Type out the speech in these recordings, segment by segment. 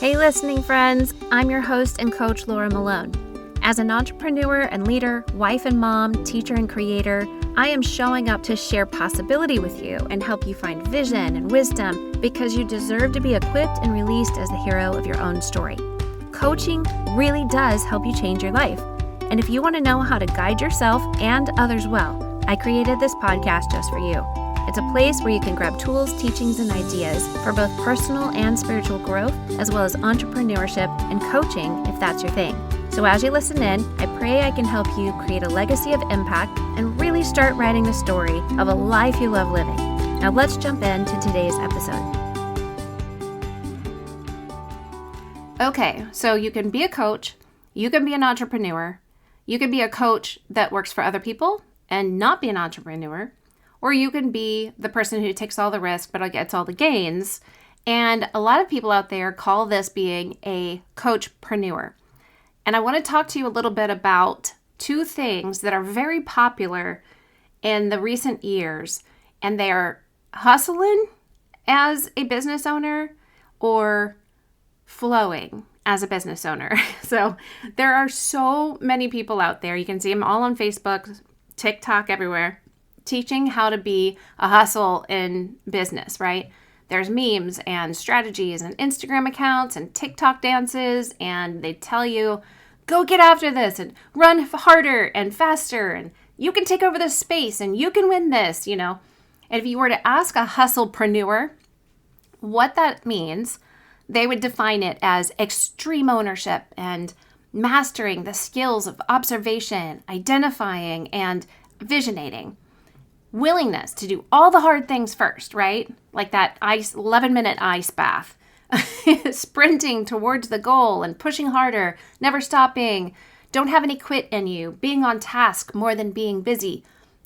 Hey listening friends, I'm your host and coach Laura Malone. As an entrepreneur and leader, wife and mom, teacher and creator, I am showing up to share possibility with you and help you find vision and wisdom because you deserve to be equipped and released as the hero of your own story. Coaching really does help you change your life. And if you want to know how to guide yourself and others well, I created this podcast just for you. It's a place where you can grab tools, teachings, and ideas for both personal and spiritual growth, as well as entrepreneurship and coaching if that's your thing. So as you listen in, I pray I can help you create a legacy of impact and really start writing the story of a life you love living. Now let's jump into today's episode. Okay, so you can be a coach, you can be an entrepreneur, you can be a coach that works for other people and not be an entrepreneur, or you can be the person who takes all the risk but gets all the gains. And a lot of people out there call this being a coachpreneur. And I want to talk to you a little bit about two things that are very popular in the recent years, and they are hustling as a business owner or flowing as a business owner. So there are so many people out there. You can see them all on Facebook, TikTok, everywhere, teaching how to be a hustle in business, right? There's memes and strategies and Instagram accounts and TikTok dances, and they tell you, go get after this and run harder and faster, and you can take over this space and you can win this, And if you were to ask a hustlepreneur what that means, they would define it as extreme ownership and mastering the skills of observation, identifying, and visionating. Willingness to do all the hard things first, right? Like that 11-minute ice bath. Sprinting towards the goal and pushing harder, never stopping, don't have any quit in you, being on task more than being busy,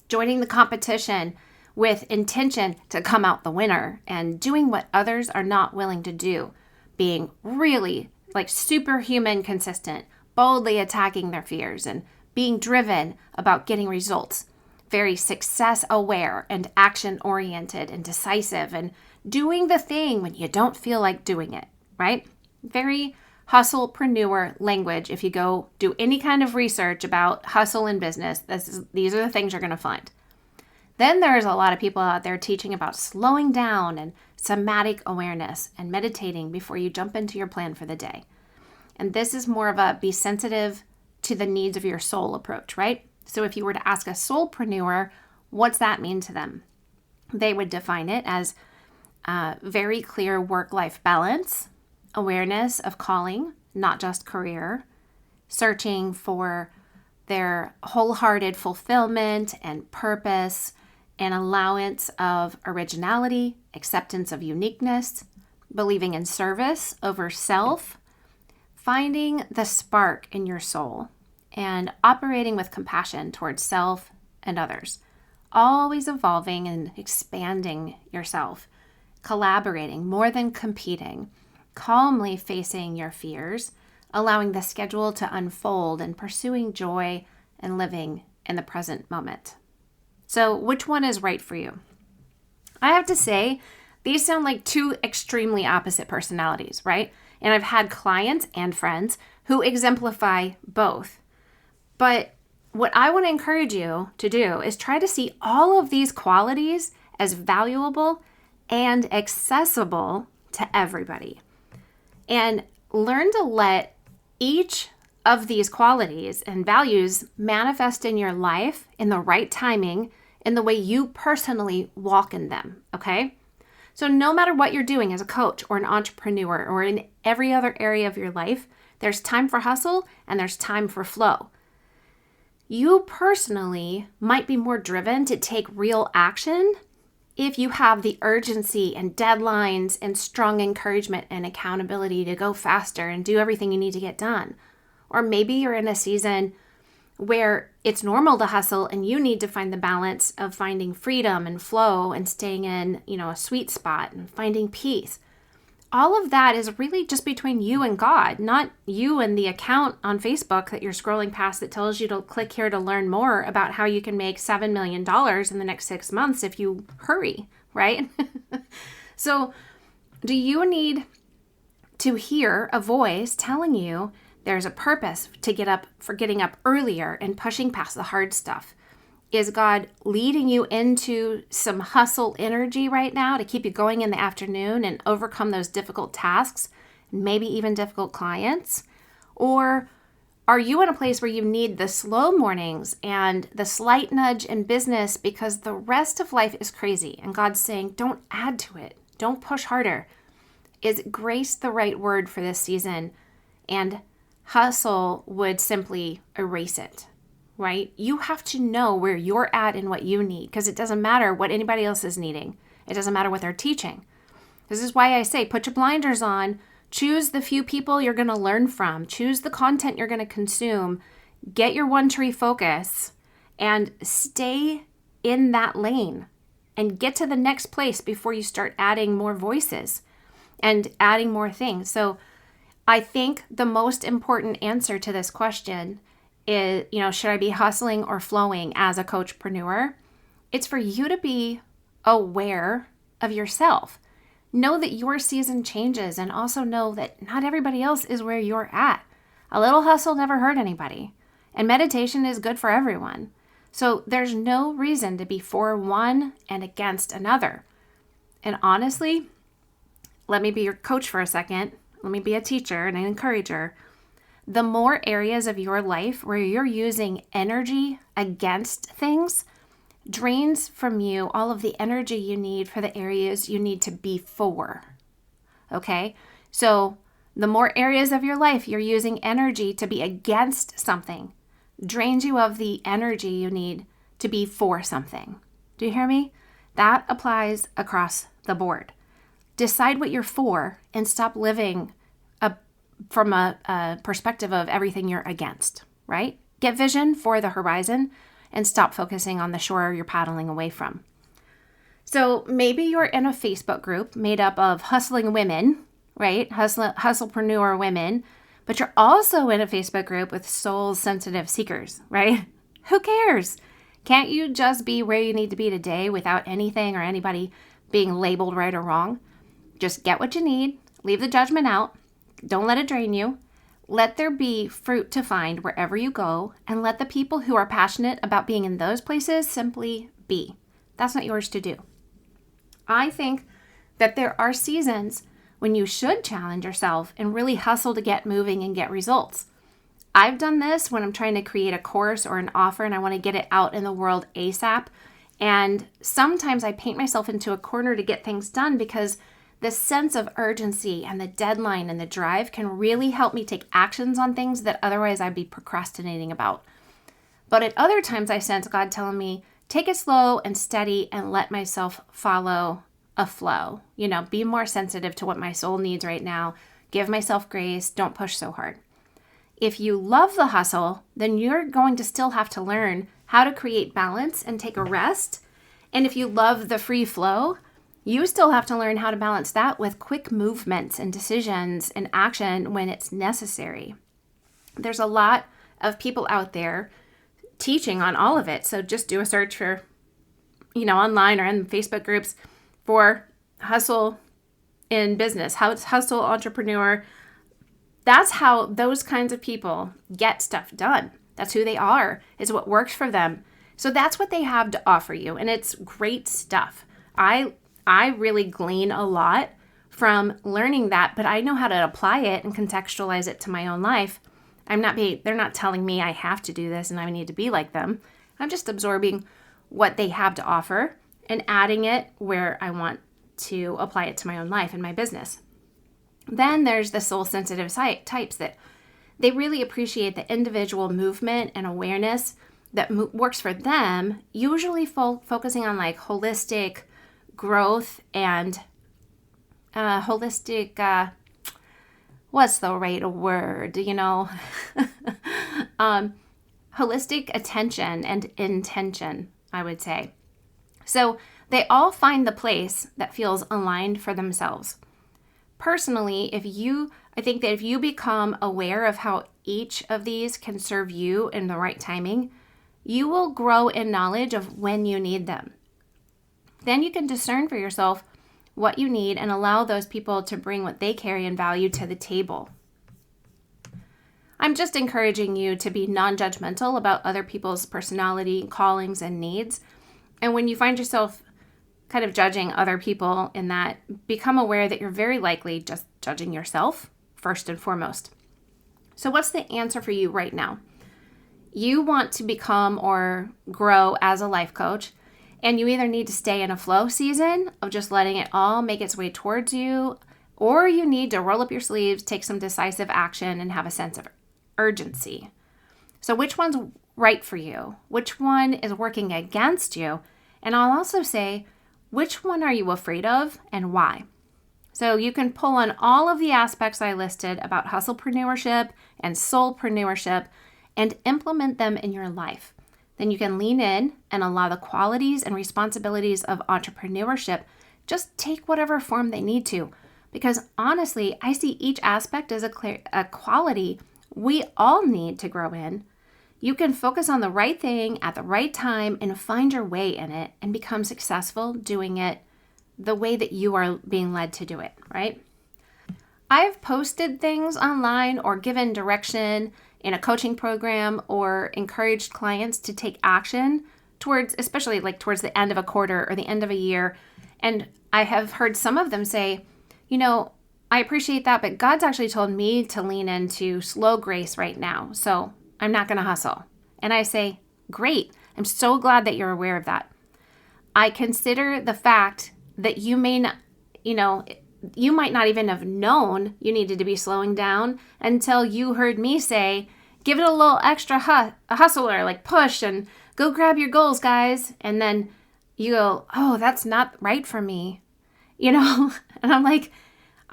joining the competition with intention to come out the winner, and doing what others are not willing to do, being really like superhuman consistent, boldly attacking their fears, and being driven about getting results. Very success aware and action oriented and decisive and doing the thing when you don't feel like doing it, right? Very hustlepreneur language. If you go do any kind of research about hustle in business, these are the things you're going to find. Then there's a lot of people out there teaching about slowing down and somatic awareness and meditating before you jump into your plan for the day. And this is more of a be sensitive to the needs of your soul approach, right? So if you were to ask a soulpreneur, what's that mean to them? They would define it as very clear work-life balance, awareness of calling, not just career, searching for their wholehearted fulfillment and purpose, an allowance of originality, acceptance of uniqueness, believing in service over self, finding the spark in your soul, and operating with compassion towards self and others. Always evolving and expanding yourself, collaborating more than competing, calmly facing your fears, allowing the schedule to unfold, and pursuing joy and living in the present moment. So which one is right for you? I have to say, these sound like two extremely opposite personalities, right? And I've had clients and friends who exemplify both. But what I want to encourage you to do is try to see all of these qualities as valuable and accessible to everybody. And learn to let each of these qualities and values manifest in your life in the right timing, in the way you personally walk in them, okay? So no matter what you're doing as a coach or an entrepreneur or in every other area of your life, there's time for hustle and there's time for flow. You personally might be more driven to take real action if you have the urgency and deadlines and strong encouragement and accountability to go faster and do everything you need to get done. Or maybe you're in a season where it's normal to hustle and you need to find the balance of finding freedom and flow and staying in, a sweet spot and finding peace. All of that is really just between you and God, not you and the account on Facebook that you're scrolling past that tells you to click here to learn more about how you can make $7 million in the next 6 months if you hurry, right? So do you need to hear a voice telling you there's a purpose to getting up earlier and pushing past the hard stuff? Is God leading you into some hustle energy right now to keep you going in the afternoon and overcome those difficult tasks, maybe even difficult clients? Or are you in a place where you need the slow mornings and the slight nudge in business because the rest of life is crazy and God's saying, don't add to it, don't push harder? Is grace the right word for this season? And hustle would simply erase it, right? You have to know where you're at and what you need, because it doesn't matter what anybody else is needing. It doesn't matter what they're teaching. This is why I say put your blinders on, choose the few people you're going to learn from, choose the content you're going to consume, get your one tree focus, and stay in that lane and get to the next place before you start adding more voices and adding more things. So I think the most important answer to this question is, should I be hustling or flowing as a coachpreneur? It's for you to be aware of yourself. Know that your season changes, and also know that not everybody else is where you're at. A little hustle never hurt anybody, and meditation is good for everyone. So there's no reason to be for one and against another. And honestly, let me be your coach for a second. Let me be a teacher and an encourager. The more areas of your life where you're using energy against things drains from you all of the energy you need for the areas you need to be for. Okay? So the more areas of your life you're using energy to be against something drains you of the energy you need to be for something. Do you hear me? That applies across the board. Decide what you're for and stop living from a perspective of everything you're against, right? Get vision for the horizon and stop focusing on the shore you're paddling away from. So maybe you're in a Facebook group made up of hustling women, right? Hustlepreneur women, but you're also in a Facebook group with soul-sensitive seekers, right? Who cares? Can't you just be where you need to be today without anything or anybody being labeled right or wrong? Just get what you need, leave the judgment out, don't let it drain you. Let there be fruit to find wherever you go, and let the people who are passionate about being in those places simply be. That's not yours to do. I think that there are seasons when you should challenge yourself and really hustle to get moving and get results. I've done this when I'm trying to create a course or an offer and I want to get it out in the world ASAP. And sometimes I paint myself into a corner to get things done because the sense of urgency and the deadline and the drive can really help me take actions on things that otherwise I'd be procrastinating about. But at other times I sense God telling me, take it slow and steady and let myself follow a flow. Be more sensitive to what my soul needs right now. Give myself grace. Don't push so hard. If you love the hustle, then you're going to still have to learn how to create balance and take a rest. And if you love the free flow, you still have to learn how to balance that with quick movements and decisions and action when it's necessary. There's a lot of people out there teaching on all of it. So just do a search for, online or in Facebook groups for hustle in business, hustle entrepreneur. That's how those kinds of people get stuff done. That's who they are. It's what works for them. So that's what they have to offer you. And it's great stuff. I really glean a lot from learning that, but I know how to apply it and contextualize it to my own life. They're not telling me I have to do this and I need to be like them. I'm just absorbing what they have to offer and adding it where I want to apply it to my own life and my business. Then there's the soul-sensitive types that they really appreciate the individual movement and awareness that works for them, usually focusing on like holistic growth and holistic, what's the right word, holistic attention and intention, I would say. So they all find the place that feels aligned for themselves. Personally, I think that if you become aware of how each of these can serve you in the right timing, you will grow in knowledge of when you need them. Then you can discern for yourself what you need and allow those people to bring what they carry and value to the table. I'm just encouraging you to be non-judgmental about other people's personality, callings, and needs. And when you find yourself kind of judging other people in that, become aware that you're very likely just judging yourself first and foremost. So what's the answer for you right now? You want to become or grow as a life coach, and you either need to stay in a flow season of just letting it all make its way towards you, or you need to roll up your sleeves, take some decisive action, and have a sense of urgency. So which one's right for you? Which one is working against you? And I'll also say, which one are you afraid of and why? So you can pull on all of the aspects I listed about hustlepreneurship and soulpreneurship and implement them in your life. Then you can lean in and allow the qualities and responsibilities of entrepreneurship just take whatever form they need to. Because honestly, I see each aspect as a quality we all need to grow in. You can focus on the right thing at the right time and find your way in it and become successful doing it the way that you are being led to do it, right? I've posted things online or given direction in a coaching program or encouraged clients to take action towards, especially like towards the end of a quarter or the end of a year. And I have heard some of them say, I appreciate that, but God's actually told me to lean into slow grace right now. So I'm not going to hustle. And I say, great. I'm so glad that you're aware of that. I consider the fact that you may not, you might not even have known you needed to be slowing down until you heard me say, give it a little extra hustler, like push and go grab your goals, guys. And then you go, oh, that's not right for me, and I'm like,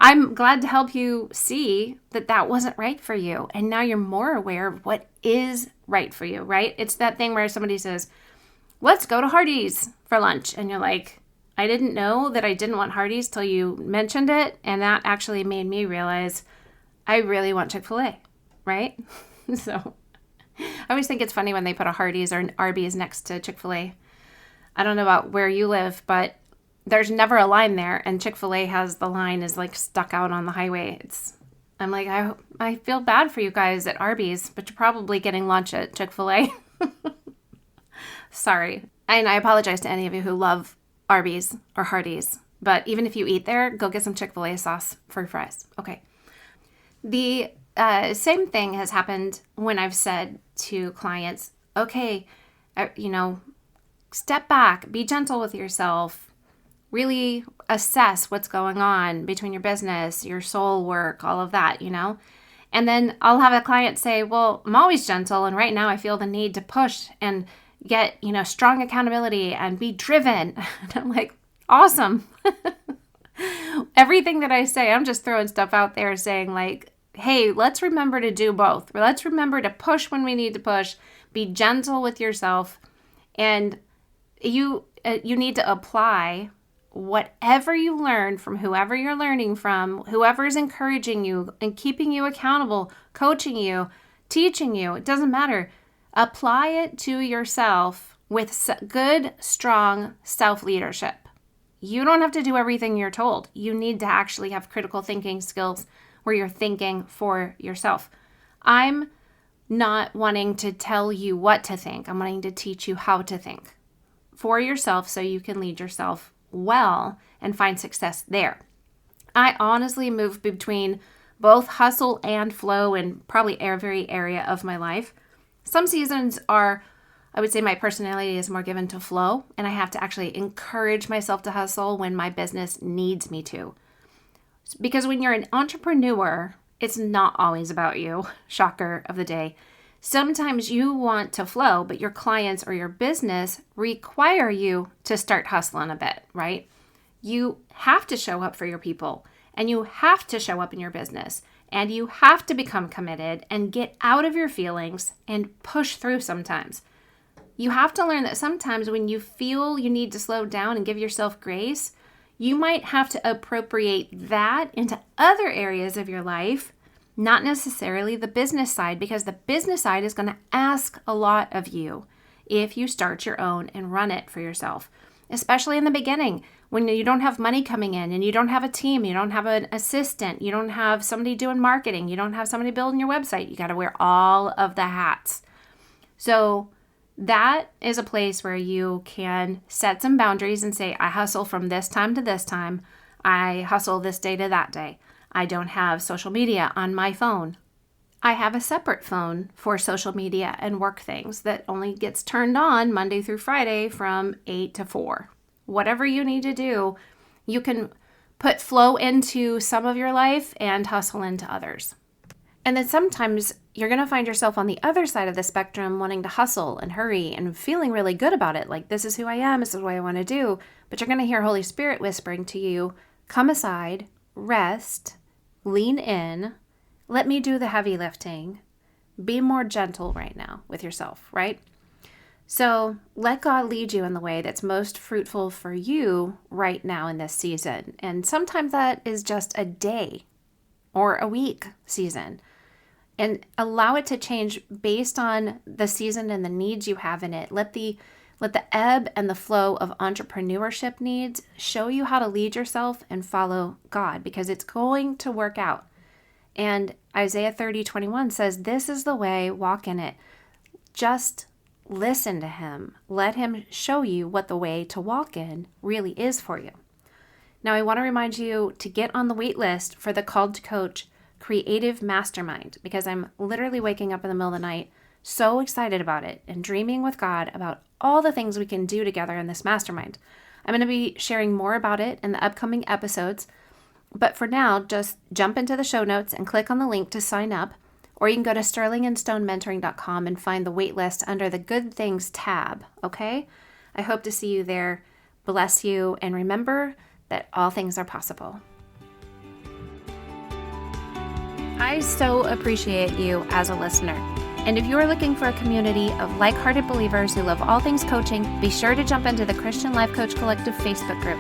I'm glad to help you see that that wasn't right for you. And now you're more aware of what is right for you, right? It's that thing where somebody says, let's go to Hardee's for lunch. And you're like, I didn't know that I didn't want Hardee's till you mentioned it. And that actually made me realize I really want Chick-fil-A, right? So I always think it's funny when they put a Hardee's or an Arby's next to Chick-fil-A. I don't know about where you live, but there's never a line there. And Chick-fil-A has the line is like stuck out on the highway. I'm like, I feel bad for you guys at Arby's, but you're probably getting lunch at Chick-fil-A. Sorry. And I apologize to any of you who love Arby's or Hardee's, but even if you eat there, go get some Chick-fil-A sauce for your fries. Okay. The same thing has happened when I've said to clients, okay, step back, be gentle with yourself, really assess what's going on between your business, your soul work, all of that, And then I'll have a client say, well, I'm always gentle, and right now I feel the need to push and get, strong accountability and be driven. And I'm like, awesome. Everything that I say, I'm just throwing stuff out there saying like, hey, let's remember to do both. Let's remember to push when we need to push, be gentle with yourself. And you need to apply whatever you learn from whoever you're learning from, whoever is encouraging you and keeping you accountable, coaching you, teaching you. It doesn't matter. Apply it to yourself with good, strong self-leadership. You don't have to do everything you're told. You need to actually have critical thinking skills where you're thinking for yourself. I'm not wanting to tell you what to think. I'm wanting to teach you how to think for yourself so you can lead yourself well and find success there. I honestly move between both hustle and flow in probably every area of my life. Some seasons are, I would say my personality is more given to flow, and I have to actually encourage myself to hustle when my business needs me to. Because when you're an entrepreneur, it's not always about you. Shocker of the day. Sometimes you want to flow, but your clients or your business require you to start hustling a bit, right? You have to show up for your people, and you have to show up in your business, and you have to become committed and get out of your feelings and push through sometimes. You have to learn that sometimes when you feel you need to slow down and give yourself grace, you might have to appropriate that into other areas of your life, not necessarily the business side, because the business side is going to ask a lot of you if you start your own and run it for yourself, especially in the beginning when you don't have money coming in and you don't have a team, you don't have an assistant, you don't have somebody doing marketing, you don't have somebody building your website, you got to wear all of the hats. So that is a place where you can set some boundaries and say, I hustle from this time to this time. I hustle this day to that day. I don't have social media on my phone. I have a separate phone for social media and work things that only gets turned on Monday through Friday from 8 to 4. Whatever you need to do, you can put flow into some of your life and hustle into others. And then sometimes you're going to find yourself on the other side of the spectrum wanting to hustle and hurry and feeling really good about it. Like, this is who I am, this is what I want to do. But you're going to hear Holy Spirit whispering to you, come aside, rest, lean in, let me do the heavy lifting, be more gentle right now with yourself, right? So let God lead you in the way that's most fruitful for you right now in this season. And sometimes that is just a day or a week season. And allow it to change based on the season and the needs you have in it. Let the ebb and the flow of entrepreneurship needs show you how to lead yourself and follow God, because it's going to work out. And Isaiah 30:21 says, this is the way, walk in it. Just listen to him. Let him show you what the way to walk in really is for you. Now, I want to remind you to get on the wait list for the Called to Coach Creative Mastermind, because I'm literally waking up in the middle of the night so excited about it and dreaming with God about all the things we can do together in this mastermind. I'm going to be sharing more about it in the upcoming episodes, but for now, just jump into the show notes and click on the link to sign up, or you can go to sterlingandstonementoring.com and find the wait list under the Good Things tab, okay? I hope to see you there. Bless you, and remember that all things are possible. I so appreciate you as a listener. And if you are looking for a community of like-hearted believers who love all things coaching, be sure to jump into the Christian Life Coach Collective Facebook group.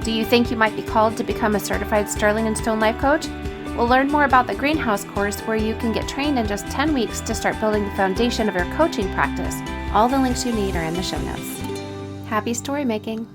Do you think you might be called to become a certified Sterling and Stone Life Coach? Well, learn more about the Greenhouse course, where you can get trained in just 10 weeks to start building the foundation of your coaching practice. All the links you need are in the show notes. Happy story making!